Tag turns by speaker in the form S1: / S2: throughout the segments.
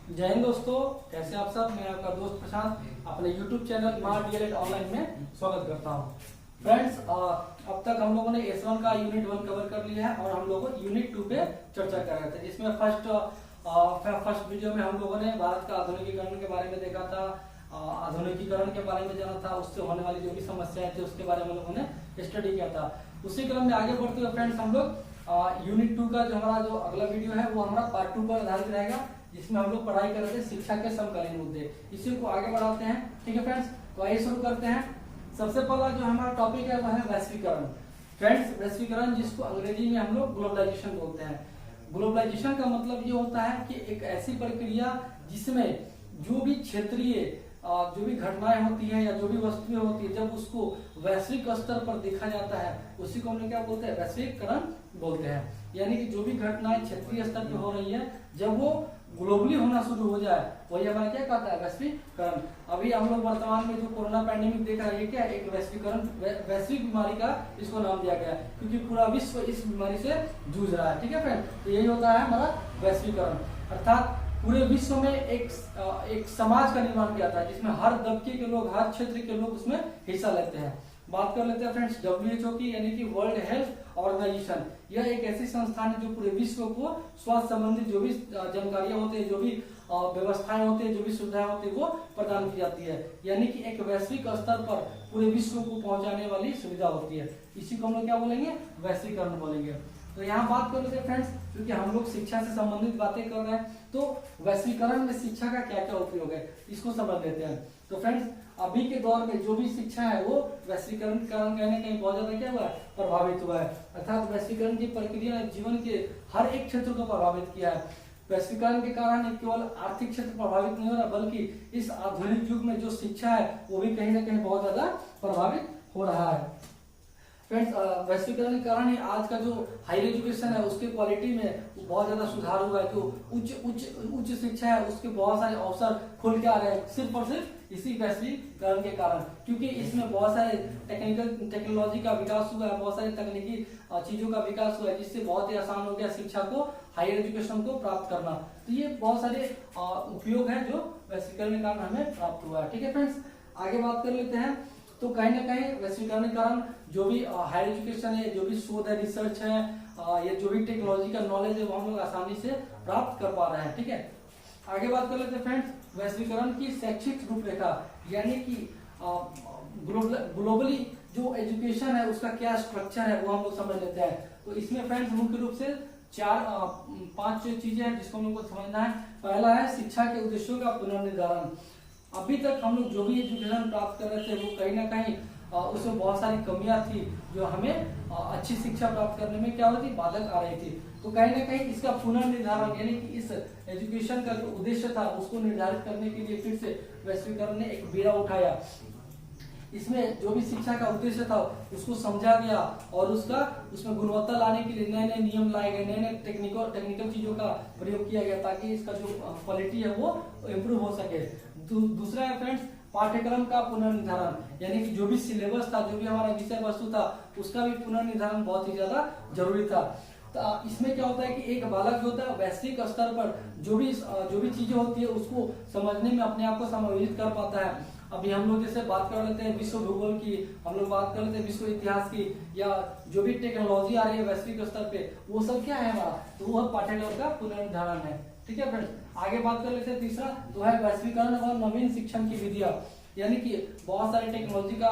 S1: जय हिंद दोस्तों, कैसे आप सब। मैं आपका दोस्त प्रशांत अपने YouTube channel smart DElEd online में स्वागत करता हूं। फ्रेंड्स, अब तक हम लोगों ने S1 का यूनिट 1 कवर कर लिया है और हम लोग यूनिट 2 पे चर्चा कर रहे थे, जिसमें फर्स्ट वीडियो में हम लोगों ने भारत का आधुनिकीकरण के बारे में देखा था, आधुनिकीकरण के बारे में जाना था, उससे होने वाली जो भी समस्याएं थी उसके बारे में लोगों ने स्टडी किया था। उसी क्रम में आगे बढ़ते हुए फ्रेंड्स हम लोग यूनिट 2 का जो हमारा जो अगला वीडियो है वो हमारा पार्ट 2 पर आधारित रहेगा, जिसमें हम लोग पढ़ाई कर रहे थे शिक्षा के समकालीन मुद्दे। इसी को आगे बढ़ाते हैं। ठीक है फ्रेंड्स, तो आइए शुरू करते हैं। सबसे पहला जो हमारा टॉपिक है वह है वैश्वीकरण। फ्रेंड्स, वैश्वीकरण जिसको अंग्रेजी में हम लोग ग्लोबलाइजेशन बोलते हैं। ग्लोबलाइजेशन का मतलब ये होता है कि एक ऐसी प्रक्रिया जिसमें जो भी क्षेत्रीय जो भी घटनाएं होती हैं या जो भी वस्तुएं होती है, जब उसको वैश्विक स्तर पर देखा जाता है उसी को हम लोग क्या बोलते हैं, वैश्वीकरण बोलते हैं। यानी कि जो भी घटनाएं क्षेत्रीय स्तर पर हो रही है, जब वो ग्लोबली होना शुरू हो जाए वही हमारा क्या कहता है, वैश्वीकरण। अभी हम लोग वर्तमान में जो कोरोना पैंडेमिक देख रहे हैं, ये क्या है, एक वैश्वीकरण वैश्विक बीमारी का इसको नाम दिया गया है, क्योंकि पूरा विश्व इस बीमारी से जूझ रहा है। ठीक है फ्रेंड, तो यही होता है हमारा वैश्वीकरण, अर्थात पूरे विश्व में एक समाज का निर्माण किया था, जिसमें हर दबके के लोग, हर क्षेत्र के लोग उसमें हिस्सा लेते हैं। बात कर लेते हैं फ्रेंड्स WHO की, यानी कि वर्ल्ड हेल्थ ऑर्गेनाइजेशन। यह एक ऐसी संस्थान है जो पूरे विश्व को स्वास्थ्य संबंधित जो भी जानकारियां होती है, जो भी व्यवस्थाएं होती है, जो भी सुविधाएं होती है, वो प्रदान की जाती है। यानी कि एक वैश्विक स्तर पर पूरे विश्व को पहुंचाने वाली सुविधा होती है। इसी को हम लोग क्या बोलेंगे, वैश्वीकरण बोलेंगे। तो यहाँ बात कर लेते हैं फ्रेंड्स, क्योंकि हम लोग शिक्षा से संबंधित बातें कर रहे हैं, तो वैश्वीकरण में शिक्षा का क्या क्या उपयोग है इसको समझ लेते हैं। तो फ्रेंड्स, अभी के दौर में जो भी शिक्षा है वो वैश्वीकरण के कारण कहीं ना कहीं बहुत ज्यादा क्या हुआ है, प्रभावित हुआ है। अर्थात वैश्वीकरण की प्रक्रिया ने जीवन के हर एक क्षेत्र को प्रभावित किया है। वैश्वीकरण के कारण केवल आर्थिक क्षेत्र प्रभावित नहीं हो रहा, बल्कि इस आधुनिक युग में जो शिक्षा है वो भी कहीं ना कहीं बहुत ज्यादा प्रभावित हो रहा है। फ्रेंड्स, वैश्वीकरण के कारण ही आज का जो हायर एजुकेशन है उसके क्वालिटी में बहुत ज्यादा सुधार हुआ है। जो उच्च शिक्षा है उसके बहुत सारे अवसर खुल के आ रहे हैं, सिर्फ और सिर्फ इसी वैश्वीकरण के कारण, क्योंकि इसमें बहुत सारे टेक्नोलॉजी का विकास हुआ है, बहुत सारे तकनीकी चीजों का विकास हुआ है, जिससे बहुत ही आसान हो गया शिक्षा को, हायर एजुकेशन को प्राप्त करना। तो ये बहुत सारे उपयोग है जो वैश्वीकरण के कारण हमें प्राप्त हुआ है। ठीक है फ्रेंड्स, आगे बात कर लेते हैं। तो कहीं ना कहीं वैश्वीकरण के कारण जो भी हायर एजुकेशन है, जो भी शोध है, रिसर्च है, या जो भी टेक्नोलॉजी का नॉलेज है वो हम लोग आसानी से प्राप्त कर पा रहे हैं। ठीक है, आगे बात कर लेते हैं फ्रेंड्स, वैश्वीकरण की शैक्षिक रूपरेखा, यानी कि ग्लोबली जो एजुकेशन है उसका क्या स्ट्रक्चर है वो हम लोग समझ लेते हैं। तो इसमें फ्रेंड्स मुख्य रूप से 5 चीजें हैं जिसको हम लोग को समझना है। पहला है शिक्षा के उद्देश्यों का पुनर्निर्धारण। अभी तक हम लोग जो भी एजुकेशन प्राप्त कर रहे थे वो कहीं ना कहीं उसमें बहुत सारी कमियां थी, जो हमें अच्छी शिक्षा प्राप्त करने में क्या होती, बाधक आ रही थी। तो कहीं ना कहीं इसका पुनर्निर्धारण, यानी कि इस एजुकेशन का जो उद्देश्य था उसको निर्धारित करने के लिए फिर से वैश्वीकरण ने एक बीड़ा उठाया। इसमें जो भी शिक्षा का उद्देश्य था उसको समझा गया और उसमें गुणवत्ता लाने के लिए नए नए नियम लाए गए, नए नए टेक्निकल चीजों का प्रयोग किया गया, ताकि इसका जो क्वालिटी है वो इम्प्रूव हो सके। दूसरा है फ्रेंड्स पाठ्यक्रम का पुनर्निर्धारण, यानी कि जो भी सिलेबस था, जो भी हमारा विषय वस्तु था, उसका भी पुनर्निर्धारण बहुत ही ज्यादा जरूरी था। तो इसमें क्या होता है कि एक बालक जो होता है वैश्विक स्तर पर जो भी चीजें होती है उसको समझने में अपने आप को समायोजित कर पाता है। अभी हम लोग जैसे बात कर लेते हैं विश्व भूगोल की, हम लोग बात कर लेते हैं विश्व इतिहास की, या जो भी टेक्नोलॉजी आ रही है वैश्विक स्तर पे, वो सब क्या है हमारा, तो वो पाठ्यक्रम का पुनर्निर्धारण है। ठीक है फ्रेंड्स, आगे बात कर लेते हैं। तीसरा तो है वैश्वीकरण और नवीन शिक्षण की विधियां, यानी कि बहुत सारे टेक्नोलॉजी का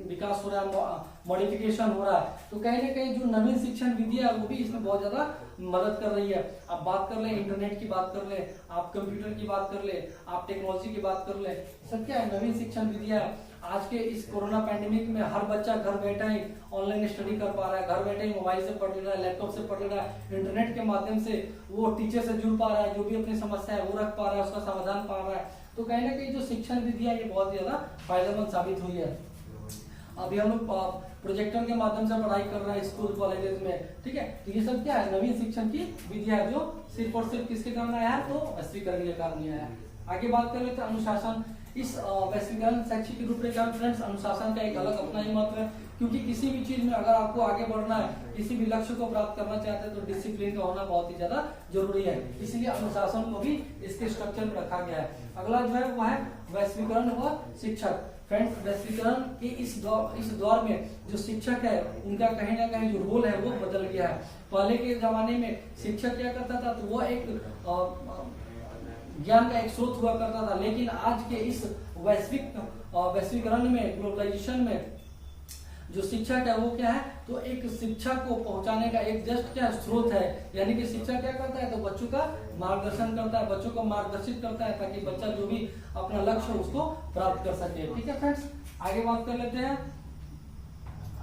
S1: विकास हो रहा है, मॉडिफिकेशन हो रहा है, तो कहीं ना कहीं जो नवीन शिक्षण विधियां वो भी इसमें बहुत ज्यादा मदद कर रही है। आप बात कर ले इंटरनेट की बात कर ले, आप कंप्यूटर की बात कर ले, आप टेक्नोलॉजी की बात कर ले, सब क्या है, नवीन शिक्षण विधियां। आज के इस कोरोना पैंडेमिक में हर बच्चा घर बैठा ही ऑनलाइन स्टडी कर पा रहा है, घर बैठे ही मोबाइल से पढ़ ले रहा है, लैपटॉप से पढ़ ले रहा है, इंटरनेट के माध्यम से वो टीचर से जुड़ पा रहा है, जो भी अपनी समस्या है वो रख पा रहा है, उसका समाधान पा रहा है। तो कहीं ना कहीं जो शिक्षण विधि है ये बहुत ज्यादा फायदेमंद साबित हुई है। अभी हम लोग प्रोजेक्टर के माध्यम से पढ़ाई कर रहे हैं स्कूल कॉलेजेस में। ठीक है, तो ये सब क्या है, नवीन शिक्षण की विधियां जो सिर्फ और सिर्फ किसके कारण आया है, तो वैश्वीकरण के कारण आया है। आगे बात कर लेते हैं अनुशासन, इस वैश्वीकरण शैक्षिक रूपरेखा में फ्रेंड्स अनुशासन का एक अलग अपना ही महत्व है, क्योंकि किसी भी चीज में अगर आपको आगे बढ़ना है, किसी भी लक्ष्य को प्राप्त करना चाहते हैं तो डिसिप्लिन का होना बहुत ही ज्यादा जरूरी है। इसलिए अनुशासन को भी इसके स्ट्रक्चर में रखा गया है। अगला जो है वो है वैश्वीकरण व शिक्षक। फ्रेंड्स वैश्वीकरण के इस दौर में जो शिक्षक है उनका कहीं ना कहीं जो रोल है वो बदल गया है। पहले के जमाने में शिक्षक क्या करता था, तो वो एक ज्ञान का एक स्रोत हुआ करता था, लेकिन आज के इस वैश्वीकरण में, ग्लोबलाइजेशन में जो शिक्षक है वो क्या है, तो एक शिक्षा को पहुंचाने का एक जस्ट क्या स्रोत है। यानी कि शिक्षक क्या करता है, तो बच्चों का मार्गदर्शन करता है, बच्चों को मार्गदर्शित करता है ताकि बच्चा जो भी अपना लक्ष्य है उसको प्राप्त कर सके। ठीक है फ्रेंड्स, आगे बात कर लेते हैं।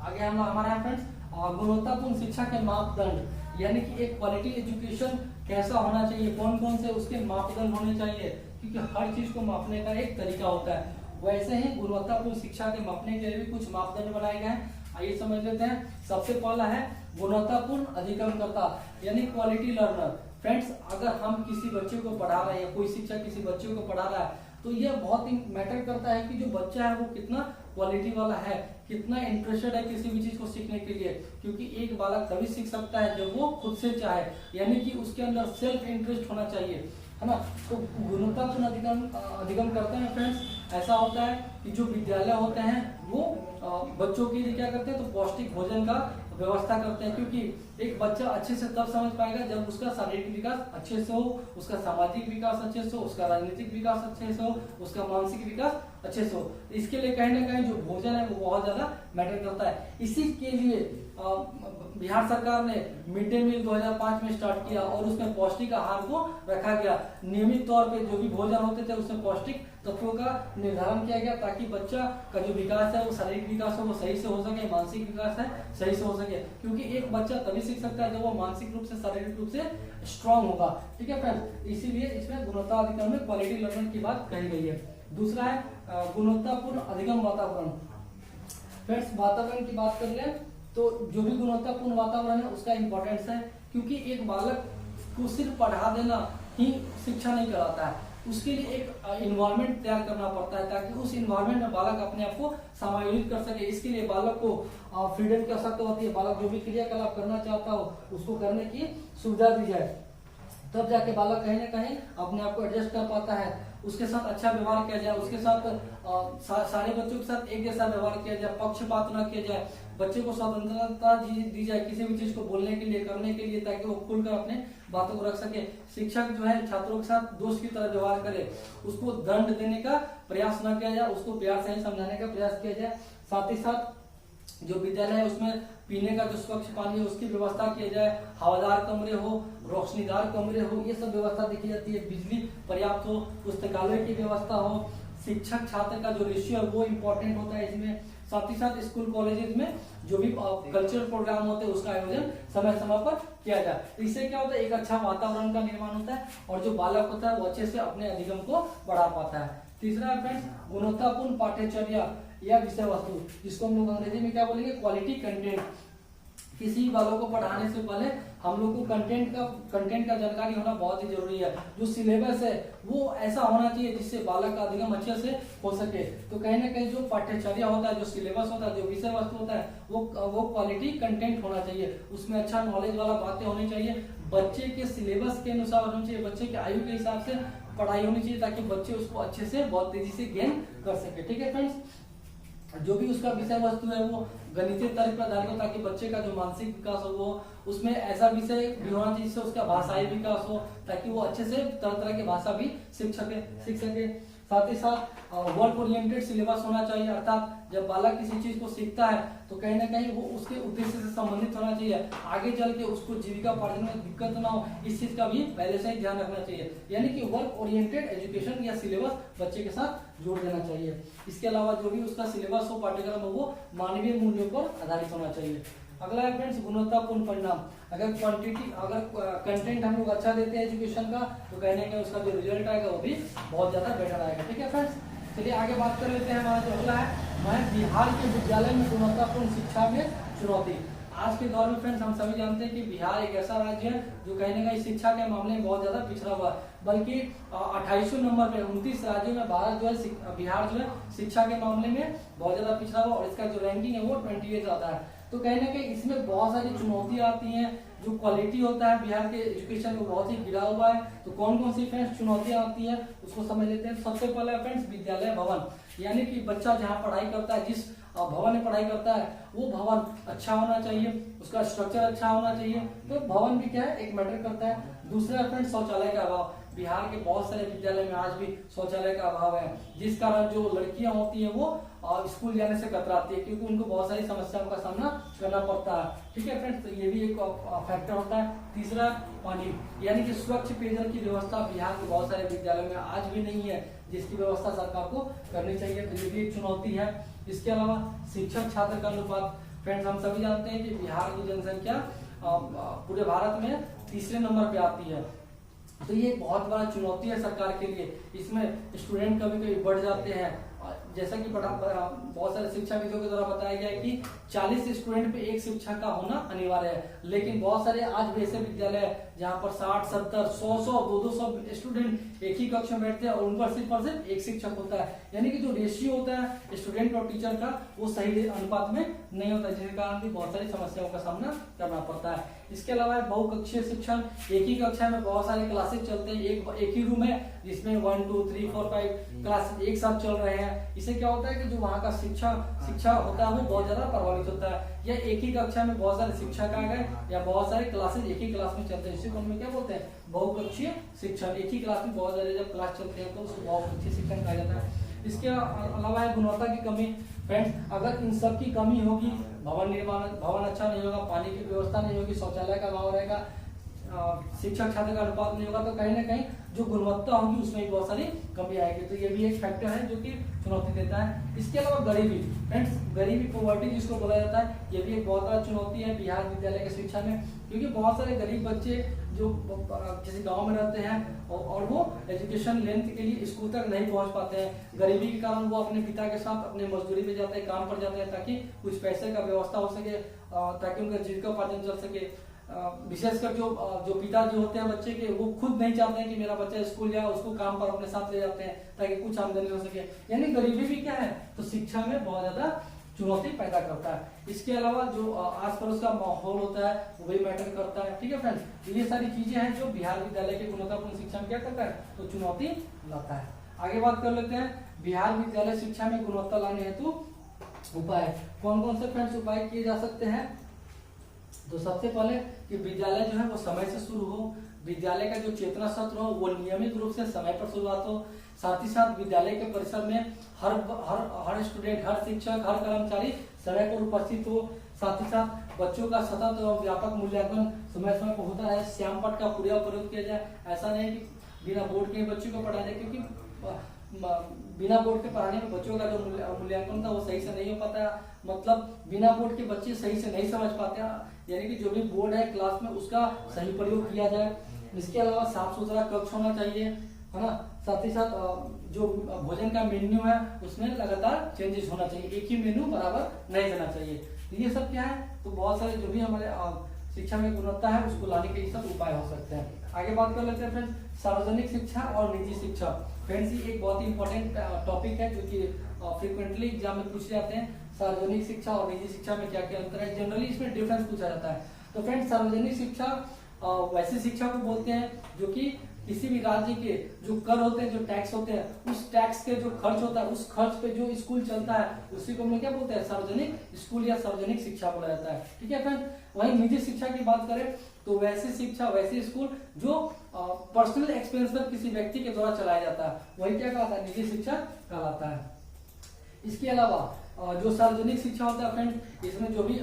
S1: आगे हमारा फ्रेंड्स गुणवत्तापूर्ण शिक्षा के मापदंड, यानी कि एक क्वालिटी एजुकेशन कैसा होना चाहिए, कौन कौन से उसके मापदंड होने चाहिए, क्योंकि हर चीज को मापने का एक तरीका होता है। वैसे ही गुणवत्तापूर्ण शिक्षा के मापने के लिए भी कुछ मापदंड बनाए गए हैं। आइए समझ लेते हैं। सबसे पहला है गुणवत्तापूर्ण अधिगमकर्ता, यानी क्वालिटी लर्नर। फ्रेंड्स अगर हम किसी बच्चे को पढ़ा रहे हैं, कोई शिक्षक किसी बच्चे को पढ़ा रहा है, तो यह बहुत ही मैटर करता है कि जो बच्चा है वो कितना क्वालिटी वाला है, कितना इंटरेस्टेड है किसी भी चीज को सीखने के लिए। क्योंकि एक बालक तभी सीख सकता है जब वो खुद से चाहे, यानी कि उसके अंदर सेल्फ इंटरेस्ट होना चाहिए, है ना। तो गुणवत्तापूर्ण अधिगम करते हैं फ्रेंड्स। ऐसा होता है कि जो विद्यालय होते हैं वो बच्चों के लिए क्या करते हैं, तो पौष्टिक भोजन का व्यवस्था करते हैं। क्योंकि एक बच्चा अच्छे से तब समझ पाएगा जब उसका शारीरिक विकास अच्छे से हो, उसका सामाजिक विकास अच्छे से हो, उसका राजनीतिक विकास अच्छे से हो, उसका मानसिक विकास अच्छे से हो। इसके लिए कहीं ना कहीं जो भोजन है वो बहुत ज्यादा मैटर करता है। इसी के लिए बिहार सरकार ने मिड डे मील 2005 में स्टार्ट किया और उसमें पौष्टिक आहार को रखा गया। नियमित तौर पे जो भी भोजन होते थे उसमें पौष्टिक तत्वों का निर्धारण किया गया ताकि बच्चा का जो विकास है वो शारीरिक विकास है वो सही से हो सके, मानसिक विकास है सही से हो सके। क्योंकि एक बच्चा तभी सीख सकता है जब वो मानसिक रूप से, शारीरिक रूप से स्ट्रांग होगा। ठीक है फ्रेंड्स, इसीलिए इसमें गुणवत्ता अधिगम में क्वालिटी लर्निंग की बात कही गई है। दूसरा है गुणवत्तापूर्ण अधिगम वातावरण। फ्रेंड्स वातावरण की बात कर ले तो जो भी गुणवत्तापूर्ण वातावरण है उसका इंपॉर्टेंस है, क्योंकि एक बालक को सिर्फ पढ़ा देना ही शिक्षा नहीं कराता है, उसके लिए एक इन्वायरमेंट तैयार करना पड़ता है ताकि उस इन्वायरमेंट में बालक अपने आप को समायोजित कर सके। इसके लिए बालक को फ्रीडम की आवश्यकता होती है। बालक जो भी क्रियाकलाप करना चाहता हो उसको करने की सुविधा दी जाए, तब जाके बालक कहीं ना कहीं अपने आप को एडजस्ट कर पाता है। उसके साथ अच्छा व्यवहार किया जाए, उसके साथ सारे बच्चों के साथ एक जैसा व्यवहार किया जाए, पक्षपात न किया जाए, बच्चे को स्वतंत्रता दी जाए किसी भी चीज को बोलने के लिए, करने के लिए, ताकि वो खुलकर अपने बातों को रख सके। शिक्षक जो है छात्रों के साथ दोस्त की तरह व्यवहार करे, उसको दंड देने का प्रयास न किया जाए, उसको प्यार से समझाने का प्रयास किया जाए। साथ ही साथ जो विद्यालय है उसमें पीने का जो स्वच्छ पानी है उसकी व्यवस्था किया जाए, हवादार कमरे हो, रोशनीदार कमरे हो, ये सब व्यवस्था देखी जाती है। बिजली पर्याप्त हो, पुस्तकालय की व्यवस्था हो, शिक्षक छात्र का जो रेशियो है वो इम्पोर्टेंट होता है इसमें। साथ ही साथ स्कूल कॉलेजेस में जो भी कल्चरल प्रोग्राम होते हैं उसका आयोजन समय समय पर किया जाए। इससे क्या होता है, एक अच्छा वातावरण का निर्माण होता है और जो बालक होता है वो अच्छे से अपने अधिगम को बढ़ा पाता है। तीसरा फ्रेंड्स गुणवत्तापूर्ण पाठ्यचर्या या विषय वस्तु, जिसको हम लोग अंग्रेजी में क्या बोलेंगे, क्वालिटी कंटेंट। किसी बालों को पढ़ाने से पहले हम लोग को कंटेंट का जानकारी होना बहुत ही जरूरी है। जो सिलेबस है वो ऐसा होना चाहिए जिससे बालक का अधिगम अच्छे से हो सके। तो कहीं ना कहीं जो पाठ्यचर्या होता है, जो सिलेबस होता है, जो विषय वस्तु होता है वो क्वालिटी कंटेंट होना चाहिए। उसमें अच्छा नॉलेज वाला बातें होनी चाहिए, बच्चे के सिलेबस के अनुसार होनी चाहिए, बच्चे के आयु के हिसाब से पढ़ाई होनी चाहिए ताकि बच्चे उसको अच्छे से बहुत तेजी से गेन कर सके। ठीक है फ्रेंड्स, जो भी उसका विषय वस्तु है वो गणितीय तर्क पर आधारित हो ताकि बच्चे का जो मानसिक विकास हो वो उसमें ऐसा विषय भी होना चाहिए जिससे उसका भाषाई विकास हो ताकि वो अच्छे से तरह तरह की भाषा भी सीख सके। साथ ही साथ वर्क ओरिएंटेड सिलेबस होना चाहिए, अर्थात जब बालक किसी चीज को सीखता है तो कहीं ना कहीं वो उसके उद्देश्य से संबंधित होना चाहिए, आगे चल के उसको जीविकापार्जन में दिक्कत ना हो, इस चीज का भी पहले से ही ध्यान रखना चाहिए। यानी कि वर्क ओरिएंटेड एजुकेशन या सिलेबस बच्चे के साथ जोड़ देना चाहिए। इसके अलावा जो भी उसका सिलेबस हो, पाठ्यक्रम हो, वो मानवीय मूल्यों पर आधारित होना चाहिए। अगला है फ्रेंड्स गुणवत्तापूर्ण परिणाम। अगर कंटेंट हम लोग अच्छा देते हैं एजुकेशन का तो कहने का उसका जो रिजल्ट आएगा वो भी बहुत ज्यादा बेटर आएगा। ठीक है फ्रेंड्स, चलिए आगे बात कर लेते हैं। हमारा जो अगला है वह बिहार के विद्यालय में गुणवत्तापूर्ण शिक्षा में चुनौती। आज के दौर में फ्रेंड्स हम सभी जानते हैं कि बिहार एक ऐसा राज्य है जो कहीं ना कहीं शिक्षा के मामले में बहुत ज्यादा पिछड़ा हुआ है, बल्कि 28वें नंबर पे 29 राज्यों में भारत जो है बिहार जो है शिक्षा के मामले में बहुत ज्यादा पिछड़ा हुआ, और इसका जो रैंकिंग है वो 28 आता है। तो कहीं ना कहीं इसमें बहुत सारी चुनौतियां आती हैं, जो क्वालिटी होता है बिहार के एजुकेशन को बहुत ही गिरा हुआ है। तो कौन कौन सी फ्रेंड्स चुनौतियां आती है उसको समझ लेते हैं। सबसे पहले फ्रेंड्स विद्यालय भवन, यानी कि बच्चा जहाँ पढ़ाई करता है, जिस भवन में पढ़ाई करता है वो भवन अच्छा होना चाहिए, उसका स्ट्रक्चर अच्छा होना चाहिए। तो भवन भी क्या है, एक मैटर करता है। दूसरा फ्रेंड्स शौचालय का अभाव, बिहार के बहुत सारे विद्यालय में आज भी शौचालय का अभाव है, जिस कारण जो लड़कियां होती हैं वो स्कूल जाने से कतराती है, क्योंकि उनको बहुत सारी समस्याओं का सामना करना पड़ता है। ठीक है फ्रेंड्स, तो ये भी एक फैक्टर होता है। तीसरा पानी, यानी कि स्वच्छ पेयजल की व्यवस्था बिहार के बहुत सारे विद्यालयों में आज भी नहीं है, जिसकी व्यवस्था सरकार को करनी चाहिए। तो ये भी एक चुनौती है। इसके अलावा शिक्षक छात्र का अनुपात, फ्रेंड्स हम सभी जानते हैं कि बिहार की जनसंख्या पूरे भारत में तीसरे नंबर पे आती है। तो ये बहुत बड़ा चुनौती है सरकार के लिए। इसमें स्टूडेंट कभी कभी बढ़ जाते हैं, जैसा कि बहुत सारे शिक्षा विदों के द्वारा बताया गया है कि 40 स्टूडेंट पे एक शिक्षक का होना अनिवार्य है, लेकिन बहुत सारे आज भी ऐसे विद्यालय है जहाँ पर 60, 70, 100, 200 स्टूडेंट एक ही कक्ष में बैठते हैं और उन पर सिर्फ एक शिक्षक होता है, यानी कि जो रेशियो होता है स्टूडेंट और टीचर का वो सही अनुपात में नहीं होता, जिसके कारण भी बहुत सारी समस्याओं का सामना करना पड़ता है। इसके अलावा बहुकक्षीय शिक्षण, एक ही कक्षा में बहुत सारे क्लासेस चलते हैं, एक ही रूम है जिसमें 1, 2, 3, 4, 5 क्लास एक साथ चल रहे हैं। इससे क्या होता है कि जो वहाँ का शिक्षा होता है वो बहुत ज्यादा प्रभावित होता है। या एक ही कक्षा में बहुत सारे शिक्षक आ गए या बहुत सारे क्लासेस एक ही क्लास में चलते हैं, इसी को हम क्या बोलते हैं, बहुकक्षीय शिक्षण। एक ही क्लास में बहुत सारे जब क्लास चलते हैं तो उसको बहुकक्षीय शिक्षण कहा जाता है। इसके अलावा है गुणवत्ता की कमी। फ्रेंड्स अगर इन सब की कमी होगी, भवन अच्छा नहीं होगा, पानी की व्यवस्था नहीं होगी, शौचालय का अभाव रहेगा, शिक्षक छात्र का अनुपात नहीं होगा, तो कहीं ना कहीं जो गुणवत्ता होगी उसमें भी बहुत सारी कमी आएगी। तो ये भी एक फैक्टर है जो कि चुनौती देता है। इसके अलावा गरीबी, फ्रेंड्स गरीबी पॉवर्टी जिसको बोला जाता है, ये भी एक बहुत बड़ा चुनौती है बिहार विद्यालय की शिक्षा में, क्योंकि बहुत सारे गरीब बच्चे जो किसी गांव में रहते हैं और वो एजुकेशन लेंथ के लिए स्कूल तक नहीं पहुंच पाते हैं। गरीबी के कारण वो अपने पिता के साथ अपने मजदूरी पे जाते हैं, काम पर जाते हैं, ताकि कुछ पैसे का व्यवस्था हो सके, ताकि उनका जीविकोपार्जन चल सके। विशेषकर जो पिताजी होते हैं बच्चे के, वो खुद नहीं चाहते हैं कि मेरा बच्चा स्कूल जाए, उसको काम पर अपने साथ ले जाते हैं ताकि कुछ आमदनी हो सके। यानी गरीबी भी क्या है, तो शिक्षा में बहुत ज्यादा चुनौती पैदा करता है। इसके अलावा जो आस पड़ोस का माहौल होता है वो भी मैटर करता है। ठीक है फ्रेंड्स, तो ये सारी चीजें हैं जो बिहार विद्यालय की गुणवत्तापूर्ण शिक्षा में क्या करता है, तो चुनौती लाता है। आगे बात कर लेते हैं बिहार विद्यालय शिक्षा में गुणवत्ता लाने हेतु उपाय। कौन कौन से फ्रेंड्स उपाय किए जा सकते हैं। तो सबसे पहले कि विद्यालय जो है वो समय से शुरू हो, विद्यालय का जो चेतना सत्र हो वो नियमित रूप से समय पर शुरुआत हो, साथ ही साथ विद्यालय के परिसर में हर स्टूडेंट, हर शिक्षक, हर कर्मचारी समय पर उपस्थित हो, साथ ही साथ बच्चों का सतत एवं व्यापक मूल्यांकन समय समय पर होता रहे, श्याम पाठ का पूरा प्रयोग किया जाए। ऐसा नहीं कि बिना बोर्ड के बच्चों को पढ़ाया जाए, क्योंकि बिना बोर्ड के पढ़ाने में बच्चों का जो मूल्यांकन था वो सही से नहीं हो पाता, मतलब बिना बोर्ड के बच्चे सही से नहीं समझ पाते, यानी कि जो भी बोर्ड है क्लास में उसका सही प्रयोग किया जाए। इसके अलावा साफ सुथरा कक्ष होना चाहिए, है ना, साथ ही साथ जो भोजन का मेन्यू है उसमें लगातार चेंजेस होना चाहिए, एक ही मेन्यू बराबर नहीं देना चाहिए। तो ये सब क्या है, तो बहुत सारे जो भी हमारे शिक्षा में गुणवत्ता है उसको लाने के सब उपाय हो सकते हैं। आगे बात कर लेते हैं फ्रेंड्स सार्वजनिक शिक्षा और निजी शिक्षा। फ्रेंड्स ये एक बहुत ही इंपॉर्टेंट टॉपिक है जो कि फ्रीक्वेंटली एग्जाम में पूछे जाते हैं। सार्वजनिक शिक्षा और निजी शिक्षा में क्या क्या अंतर है, जनरली इसमें डिफरेंस पूछा जाता है। तो फ्रेंड्स सार्वजनिक शिक्षा वैसी शिक्षा को बोलते हैं जो कि किसी भी राज्य के जो कर होते हैं, जो टैक्स होते हैं, उस टैक्स के जो खर्च होता है उस खर्च पे जो स्कूल चलता है उसी को हम क्या बोलते हैं, सार्वजनिक स्कूल या सार्वजनिक शिक्षा बोला जाता है। ठीक है फ्रेंड, वहीं निजी शिक्षा की बात करें तो वैसी शिक्षा, वैसी स्कूल जो पर्सनल एक्सपेंस पर किसी व्यक्ति के द्वारा चलाया जाता है, वही क्या कहलाता है, निजी शिक्षा कहलाता है। इसके अलावा जो सार्वजनिक शिक्षा होता है फ्रेंड, इसमें जो भी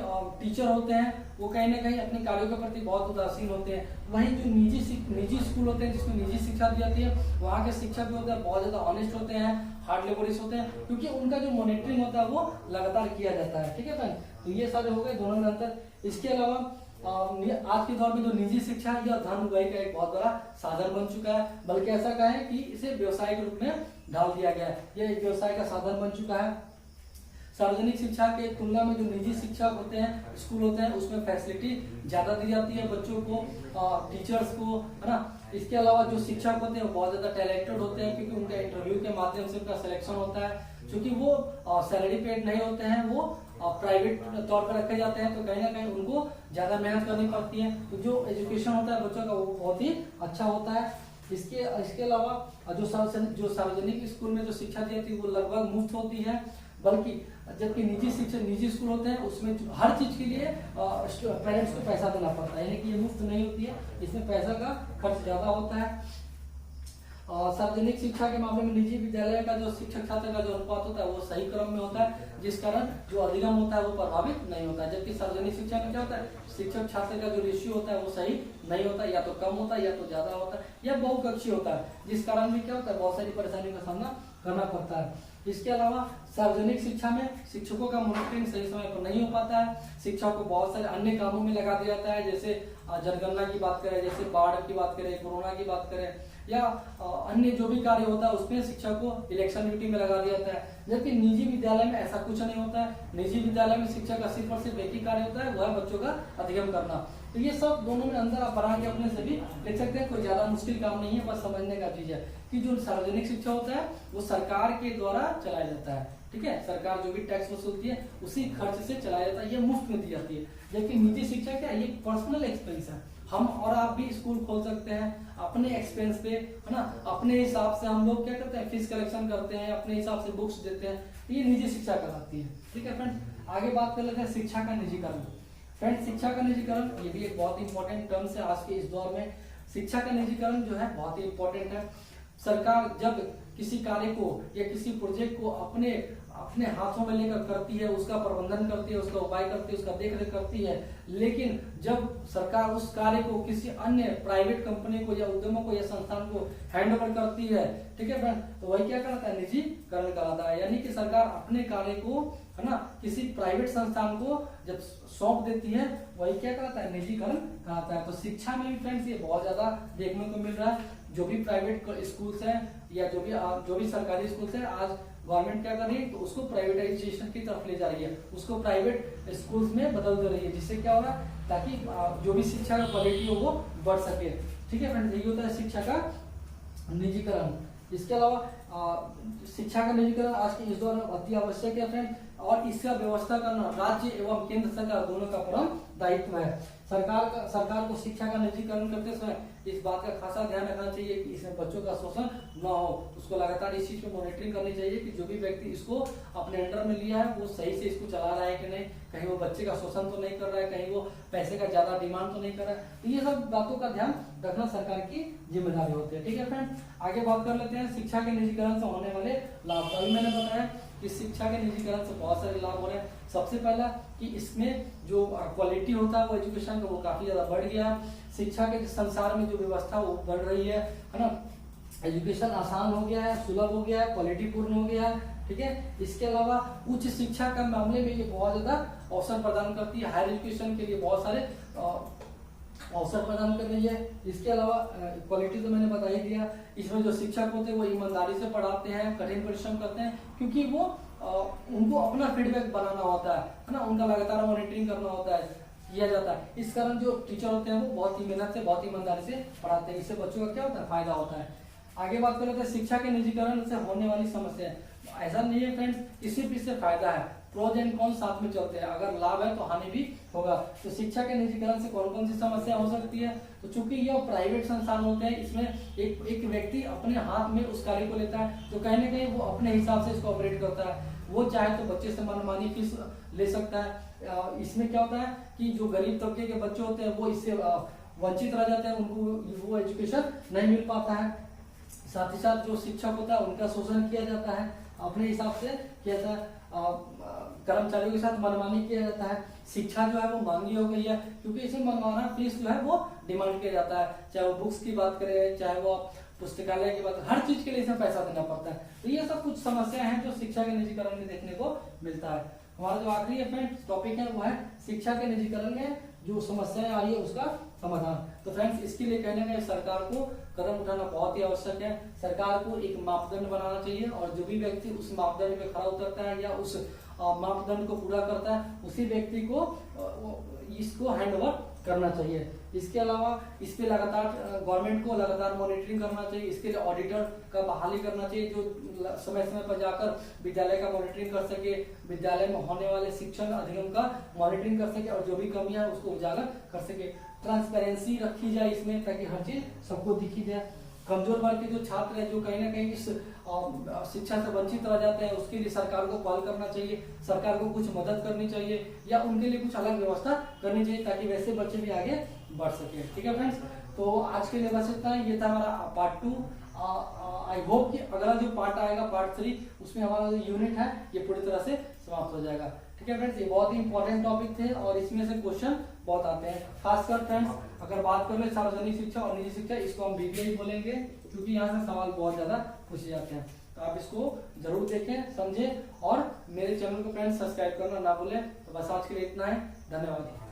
S1: टीचर होते हैं वो कहीं ना कहीं अपने कार्यों के प्रति बहुत उदासीन होते हैं। वहीं जो निजी स्कूल होते हैं जिसमें निजी शिक्षा दी जाती है, वहाँ के शिक्षक भी होते हैं बहुत ज्यादा ऑनेस्ट होते हैं, हार्ड लेबोरियस होते हैं, क्योंकि उनका जो मॉनिटरिंग होता है वो लगातार किया जाता है। ठीक है फ्रेंड, तो ये सारे हो गए दोनों में अंतर। इसके अलावा आज के दौर में जो निजी शिक्षा है यह धन उगाही का एक बहुत बड़ा साधन बन चुका है, बल्कि ऐसा कहें कि इसे व्यवसाय के रूप में ढाल दिया गया है, यह एक व्यवसाय का साधन बन चुका है। सार्वजनिक शिक्षा के तुलना में जो निजी शिक्षक होते हैं, स्कूल होते हैं, उसमें फैसिलिटी ज्यादा दी जाती है बच्चों को, टीचर्स को, है ना। इसके अलावा जो शिक्षक होते हैं वो बहुत ज्यादा टैलेंटेड होते हैं, क्योंकि उनका इंटरव्यू के माध्यम से उनका सिलेक्शन होता है। क्योंकि वो सैलरी पेड नहीं होते हैं, वो प्राइवेट तौर पर रखे जाते हैं, तो कहीं ना कहीं उनको ज्यादा मेहनत करनी पड़ती है। तो जो एजुकेशन होता है बच्चों का वो बहुत ही अच्छा होता है। इसके अलावा जो सार्वजनिक स्कूल में जो शिक्षा दी जाती है वो लगभग मुफ्त होती है, बल्कि जबकि निजी स्कूल होते हैं उसमें हर चीज के लिए पेरेंट्स को पैसा देना पड़ता है, यानी कि ये मुफ्त नहीं होती है, इसमें पैसा का खर्च ज्यादा होता है। सार्वजनिक शिक्षा के मामले में निजी विद्यालय का जो शिक्षक छात्र का जो अनुपात होता है वो सही क्रम में होता है, जिस कारण जो अधिगम होता है वो प्रभावित नहीं होता है। जबकि सार्वजनिक शिक्षा में क्या होता है, शिक्षक छात्र का जो रेशियो होता है वो सही नहीं होता, या तो कम होता है या तो ज्यादा होता है, या बहुकक्षीय होता है, जिस कारण भी क्या होता है बहुत सारी परेशानियों का सामना करना पड़ता है। इसके अलावा सार्वजनिक शिक्षा में शिक्षकों का मॉनिटरिंग सही समय पर नहीं हो पाता है, शिक्षा को बहुत सारे अन्य कामों में लगा दिया जाता है, जैसे जनगणना की बात करें, जैसे बाढ़ की बात करें, कोरोना की बात करें, या अन्य जो भी कार्य होता है उसमें शिक्षा को इलेक्शन ड्यूटी में लगा दिया जाता है। जबकि निजी विद्यालय में ऐसा कुछ नहीं होता है, निजी विद्यालय में शिक्षा का सिर्फ एक ही कार्य होता है, वह बच्चों का अधिगम करना। तो ये सब दोनों में अंदर आप बना के अपने से भी लिख सकते हैं, कोई ज्यादा मुश्किल काम नहीं है, बस समझने का चीज है कि जो सार्वजनिक शिक्षा होता है वो सरकार के द्वारा चलाया जाता है, ठीक है। सरकार जो भी टैक्स वसूलती है उसी खर्च से चलाया जाता है, ये मुफ्त में दी जाती है। जबकि निजी शिक्षा क्या है, ये पर्सनल एक्सपेंस है, हम और आप भी स्कूल खोल सकते हैं अपने एक्सपेंस पे, है ना। अपने हिसाब से हम लोग क्या करते हैं, फीस कलेक्शन करते हैं, अपने हिसाब से बुक्स देते हैं, ये निजी शिक्षा कहलाती है, ठीक है फ्रेंड्स। आगे बात कर लेते हैं शिक्षा का निजीकरण। फ्रेंड्स, शिक्षा का निजीकरण ये भी एक बहुत इंपॉर्टेंट टर्म है आज के इस दौर में। शिक्षा का निजीकरण जो है बहुत ही इंपॉर्टेंट है। सरकार जब किसी कार्य को या किसी प्रोजेक्ट को अपने हाथों में लेकर करती है, उसका प्रबंधन करती है, उसका उपाय करती है, उसका देखरेख करती है, लेकिन जब सरकार उस कार्य को किसी अन्य प्राइवेट कंपनी को या उद्यमों को या संस्थान को हैंड ओवर करती है, ठीक है फ्रेंड, तो वही क्या कहलाता है, निजीकरण कहलाता है। यानी कि सरकार अपने कार्य को, है ना, किसी प्राइवेट संस्थान को जब सौंप देती है, वही क्या कहलाता है, निजीकरण कहलाता है। तो शिक्षा में भी फ्रेंड्स ये बहुत ज्यादा देखने को मिल रहा है। जो भी प्राइवेट स्कूल्स हैं या जो भी सरकारी स्कूल्स हैं, आज गवर्नमेंट क्या कर रही है, तो उसको प्राइवेटाइजेशन की तरफ ले जा रही है, उसको प्राइवेट स्कूल्स में बदल दे रही है, जिससे क्या हो रहा है, ताकि जो भी शिक्षा का क्वालिटी हो वो बढ़ सके, ठीक है फ्रेंड्स। यही होता है शिक्षा का निजीकरण। इसके अलावा शिक्षा का निजीकरण आज के इस दौर में अति आवश्यक है फ्रेंड, और इसका व्यवस्था करना राज्य एवं केंद्र सरकार दोनों का परम दायित्व है। सरकार को शिक्षा का निजीकरण करते समय इस बात का खासा ध्यान रखना चाहिए कि इसमें बच्चों का शोषण न हो। उसको लगातार इस चीज पे मॉनिटरिंग करनी चाहिए कि जो भी व्यक्ति इसको अपने अंडर में लिया है वो सही से इसको चला रहा है कि नहीं, कहीं वो बच्चे का शोषण तो नहीं कर रहा है, कहीं वो पैसे का ज्यादा डिमांड तो नहीं कर रहा है। तो ये सब बातों का ध्यान रखना सरकार की जिम्मेदारी होती है, ठीक है फ्रेंड। आगे बात कर लेते हैं शिक्षा के निजीकरण से होने वाले लाभ। अभी मैंने बताया कि शिक्षा के निजीकरण से बहुत सारे लाभ हो रहे हैं। सबसे पहला कि इसमें जो क्वालिटी होता है वो एजुकेशन का वो काफी ज्यादा बढ़ गया है। शिक्षा के संसार में जो व्यवस्था वो बढ़ रही है ना। एजुकेशन आसान हो गया है, सुलभ हो गया है, क्वालिटी पूर्ण हो गया है, ठीक है। इसके अलावा उच्च शिक्षा के मामले में ये बहुत ज्यादा अवसर प्रदान करती है। हायर एजुकेशन के लिए बहुत सारे अवसर प्रदान कर रही है। इसके अलावा क्वालिटी तो मैंने बता ही दिया। इसमें जो शिक्षक होते हैं वो ईमानदारी से पढ़ाते हैं, कठिन परिश्रम करते हैं, क्योंकि वो उनको अपना फीडबैक बनाना होता है ना, उनका लगातार मॉनिटरिंग करना होता है, किया जाता है। इस कारण जो टीचर होते हैं वो बहुत ही मेहनत से, बहुत ईमानदारी से पढ़ाते हैं। इससे बच्चों का क्या होता है, फायदा होता है। आगे बात कर लेते हैं शिक्षा के निजीकरण से होने वाली समस्या। ऐसा नहीं है फ्रेंड्स कि सिर्फ इससे फायदा है, प्रोज एंड कॉन्स साथ में चलते हैं। अगर लाभ है तो हानि भी होगा। तो शिक्षा के निजीकरण से कौन कौन सी समस्या हो सकती है, तो चूंकि यह प्राइवेट संस्थान होते हैं, इसमें एक व्यक्ति अपने हाथ में उस कार्य को लेता है, तो कहीं ना कहीं वो अपने हिसाब से इसको ऑपरेट करता है। वो चाहे तो बच्चे से मनमानी फीस ले सकता है। इसमें क्या होता है कि जो गरीब तबके के बच्चे होते हैं वो इससे वंचित रह जाते हैं, उनको वो एजुकेशन नहीं मिल पाता है। साथ ही साथ जो शिक्षक होता है उनका शोषण किया जाता है, अपने हिसाब से किया जाता है। कर्मचारियों के साथ मनमानी किया जाता है। शिक्षा जो है वो महंगी हो गई है, क्योंकि इसे मनमाना फीस जो है वो डिमांड किया जाता है। चाहे वो बुक्स की बात करें, चाहे वो पुस्तकालय की बात, हर चीज के लिए इसमें पैसा देना पड़ता है। तो ये सब कुछ समस्या है जो शिक्षा के निजीकरण में देखने को मिलता है। हमारा जो आखिरी टॉपिक है वो है शिक्षा के निजीकरण में जो समस्याएं आ रही है उसका समाधान। तो फ्रेंड्स इसके लिए कहने में सरकार को कदम उठाना बहुत ही आवश्यक है। सरकार को एक मापदंड बनाना चाहिए, और जो भी व्यक्ति उस मापदंड पे खड़ा उतरता है या उस मापदंड को पूरा करता है उसी व्यक्ति को इसको हैंड ओवर करना चाहिए। इसके अलावा इस पे लगातार गवर्नमेंट को लगातार मॉनिटरिंग करना चाहिए। इसके लिए ऑडिटर का बहाली करना चाहिए जो समय समय पर जाकर विद्यालय का मॉनिटरिंग कर सके, विद्यालय में होने वाले शिक्षण अधिगम का मॉनिटरिंग कर सके और जो भी कमियां है उसको उजागर कर सके। ट्रांसपेरेंसी रखी जाए इसमें ताकि हर चीज सबको दिखी जाए। कमजोर वर्ग के जो छात्र है जो कहीं ना कहीं इस शिक्षा से वंचित रह जाते हैं उसके लिए सरकार को पहल करना चाहिए, सरकार को कुछ मदद करनी चाहिए या उनके लिए कुछ अलग व्यवस्था करनी चाहिए ताकि वैसे बच्चे भी आगे बढ़ सके। ठीक है फ्रेंड्स, तो आज के लिए बस इतना ही। ये था हमारा पार्ट 2। आई होप कि अगला जो पार्ट आएगा पार्ट 3 उसमें हमारा जो यूनिट है ये पूरी तरह से समाप्त हो जाएगा। ठीक है फ्रेंड्स, ये बहुत ही इंपॉर्टेंट टॉपिक थे और इसमें से क्वेश्चन बहुत आते हैं। खासकर फ्रेंड्स अगर बात कर ले सार्वजनिक शिक्षा और निजी शिक्षा, इसको हम बीपीआई बोलेंगे क्योंकि यहाँ से सवाल बहुत ज्यादा पूछे जाते हैं। तो आप इसको जरूर देखें, समझें और मेरे चैनल को फ्रेंड्स सब्सक्राइब करना ना भूलें। तो बस आज के लिए इतना है, धन्यवाद।